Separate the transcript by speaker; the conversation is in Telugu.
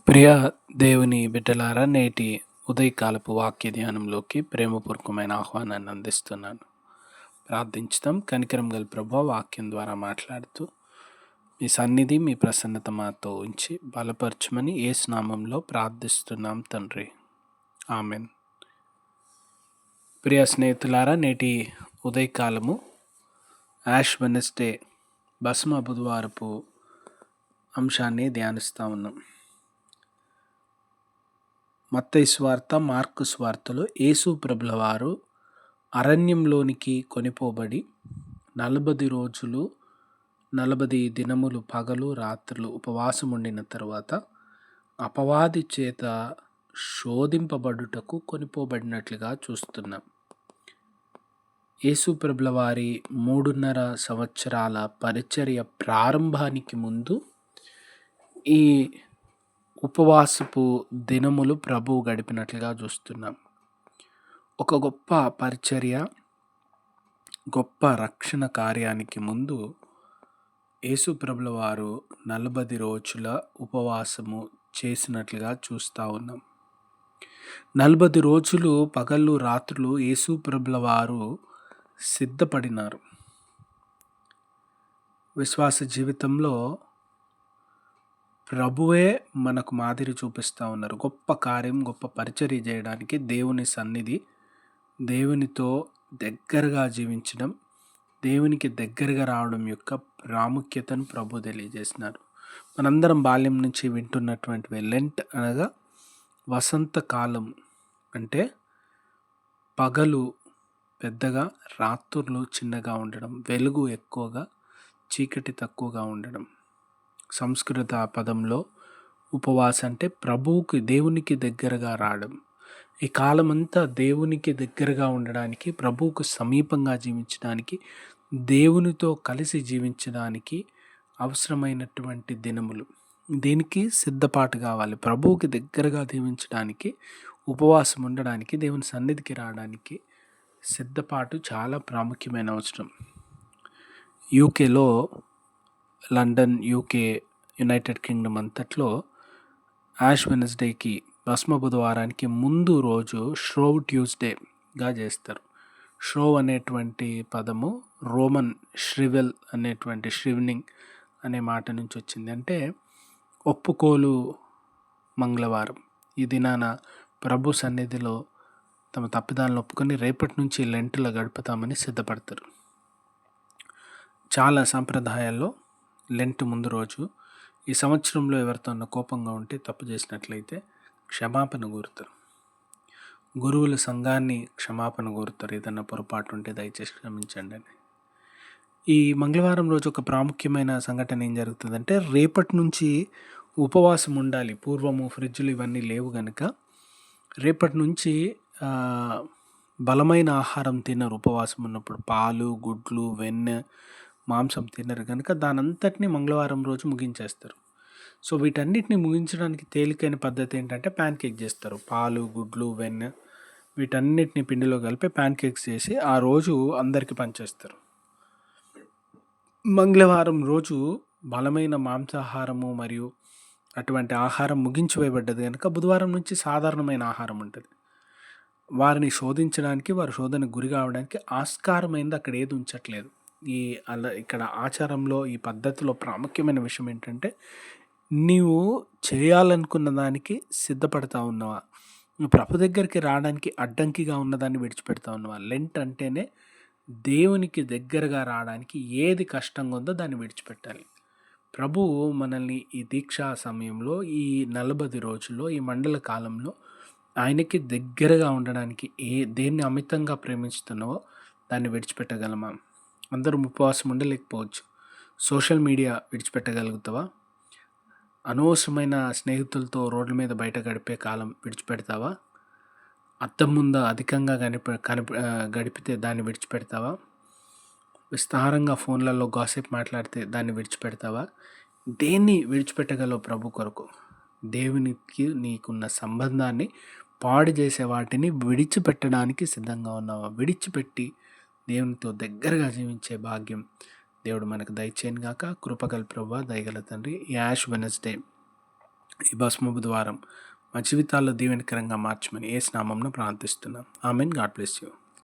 Speaker 1: ప్రియ దేవుని బిడ్డలారా, నేటి ఉదయకాలపు వాక్య ధ్యానంలోకి ప్రేమపూర్వకమైన ఆహ్వానాన్ని అందిస్తున్నాను. ప్రార్థించుదాం. కనికరం గల ప్రభువా, వాక్యం ద్వారా మాట్లాడుతూ మీ సన్నిధి, మీ ప్రసన్నత మాతో ఉంచి బలపరచమని యేసు నామంలో ప్రార్థిస్తున్నాం తండ్రి. ఆమెన్. ప్రియ స్నేహితులారా, నేటి ఉదయకాలము యాష్ వెనస్డే భస్మ బుధవారపు అంశాన్ని ధ్యానిస్తూ ఉన్నాం. మత్తయి సువార్త, మార్కు సువార్తలో యేసు ప్రభుల వారు అరణ్యంలోనికి కొనిపోబడి 40 రోజులు 40 దినములు పగలు రాత్రులు ఉపవాసం ఉండిన తరువాత అపవాది చేత శోధింపబడుటకు కొనిపోబడినట్లుగా చూస్తున్నాం. యేసు ప్రభుల వారి 3.5 సంవత్సరాల పరిచర్య ప్రారంభానికి ముందు ఈ ఉపవాసపు దినములు ప్రభువు గడిపినట్లుగా చూస్తున్నాం. ఒక గొప్ప పరిచర్య, గొప్ప రక్షణ కార్యానికి ముందు యేసు ప్రభుల వారు 40 రోజుల ఉపవాసము చేసినట్లుగా చూస్తూ ఉన్నాం. 40 రోజులు పగళ్ళు రాత్రులు యేసు ప్రభుల వారు సిద్ధపడినారు. విశ్వాస జీవితంలో ప్రభువే మనకు మాదిరి చూపిస్తూ ఉన్నారు. గొప్ప కార్యం, గొప్ప పరిచర్య చేయడానికి దేవుని సన్నిధి, దేవునితో దగ్గరగా జీవించడం, దేవునికి దగ్గరగా రావడం యొక్క ప్రాముఖ్యతను ప్రభు తెలియజేసినారు. మనందరం బాల్యం నుంచి వింటున్నటువంటి లెంట్ అనగా వసంతకాలం, అంటే పగలు పెద్దగా రాత్రులు చిన్నగా ఉండడం, వెలుగు ఎక్కువగా చీకటి తక్కువగా ఉండడం. సంస్కృత పదంలో ఉపవాస అంటే ప్రభువుకి, దేవునికి దగ్గరగా రావడం. ఈ కాలమంతా దేవునికి దగ్గరగా ఉండడానికి, ప్రభువుకు సమీపంగా జీవించడానికి, దేవునితో కలిసి జీవించడానికి అవసరమైనటువంటి దినములు. దీనికి సిద్ధపాటు కావాలి. ప్రభువుకి దగ్గరగా జీవించడానికి, ఉపవాసం ఉండడానికి, దేవుని సన్నిధికి రావడానికి సిద్ధపాటు చాలా ప్రాముఖ్యమైన అవసరం. యూకేలో, లండన్, యూకే, యునైటెడ్ కింగ్డమ్ అంతట్లో యాష్ వెనస్డేకి, భస్మ బుధవారానికి ముందు రోజు ష్రోవ్ ట్యూస్డేగా చేస్తారు. ష్రోవ్ అనేటువంటి పదము రోమన్ ష్రివెల్ అనేటువంటి ష్రివెనింగ్ అనే మాట నుంచి వచ్చింది. అంటే ఒప్పుకోలు మంగళవారం. ఈ దినాన ప్రభు సన్నిధిలో తమ తప్పిదాలను ఒప్పుకొని రేపటి నుంచి లెంటులో గడుపుతామని సిద్ధపడతారు. చాలా సాంప్రదాయాల్లో లెంట్ ముందు రోజు ఈ సంవత్సరంలో ఎవరితో కోపంగా ఉంటే, తప్పు చేసినట్లయితే క్షమాపణ కోరుతారు. గురువుల సంఘాన్ని క్షమాపణ కోరుతారు. ఏదన్నా పొరపాటు ఉంటే దయచేసి క్షమించండి అని. ఈ మంగళవారం రోజు ఒక ప్రాముఖ్యమైన సంఘటన ఏం జరుగుతుందంటే, రేపటి నుంచి ఉపవాసం ఉండాలి. పూర్వము ఫ్రిడ్జ్లు ఇవన్నీ లేవు కనుక రేపటి నుంచి బలమైన ఆహారం తినరు. ఉపవాసం ఉన్నప్పుడు పాలు, గుడ్లు, వెన్నె, మాంసం తినరు కనుక దానంతటిని మంగళవారం రోజు ముగించేస్తారు. సో వీటన్నిటిని ముగించడానికి తేలికైన పద్ధతి ఏంటంటే ప్యాన్ కేక్ చేస్తారు. పాలు, గుడ్లు, వెన్నె వీటన్నిటిని పిండిలో కలిపి ప్యాన్ కేక్స్ చేసి ఆ రోజు అందరికీ పంచేస్తారు. మంగళవారం రోజు బలమైన మాంసాహారము మరియు అటువంటి ఆహారం ముగించి వేయబడ్డది కనుక బుధవారం నుంచి సాధారణమైన ఆహారం ఉంటుంది. వారిని శోధించడానికి, వారి శోధనకు గురి కావడానికి ఆస్కారమైంది అక్కడ ఏది ఉంచట్లేదు. ఇక్కడ ఆచారంలో, ఈ పద్ధతిలో ప్రాముఖ్యమైన విషయం ఏంటంటే, నీవు చేయాలనుకున్న దానికి సిద్ధపడతా ఉన్నావా? నువ్వు ప్రభు దగ్గరికి రావడానికి అడ్డంకిగా ఉన్నదాన్ని విడిచిపెడతా ఉన్నావా? లెంట్ అంటేనే దేవునికి దగ్గరగా రావడానికి ఏది కష్టంగా ఉందో దాన్ని విడిచిపెట్టాలి. ప్రభువు మనల్ని ఈ దీక్షా సమయంలో, ఈ 40 రోజుల్లో, ఈ మండల కాలంలో ఆయనకి దగ్గరగా ఉండడానికి దేన్ని అమితంగా ప్రేమిస్తున్నావో దాన్ని విడిచిపెట్టగలమా? అందరూ ఉపవాసం ఉండలేకపోవచ్చు. Social media విడిచిపెట్టగలుగుతావా? అనవసరమైన స్నేహితులతో రోడ్ల మీద బయట గడిపే కాలం విడిచిపెడతావా? అద్దం ముందు అధికంగా గడిపితే దాన్ని విడిచిపెడతావా? విస్తారంగా ఫోన్లలో గాసిప్ మాట్లాడితే దాన్ని విడిచిపెడతావా? దేన్ని విడిచిపెట్టగలవు ప్రభు కొరకు? దేవునికి నీకున్న సంబంధాన్ని పాడు చేసే వాటిని విడిచిపెట్టడానికి సిద్ధంగా ఉన్నావా? విడిచిపెట్టి దేవునితో దగ్గరగా జీవించే భాగ్యం దేవుడు మనకు దయచేయను గాక. కృపగల ప్రభువా, దయగల తండ్రి, యాష్ వెనస్డే ఈ భస్మ బుధవారం మా జీవితాల్లో దీవెనకరంగా మార్చమని యేసు నామమున ప్రార్థిస్తున్నాం. ఆమెన్. God bless you.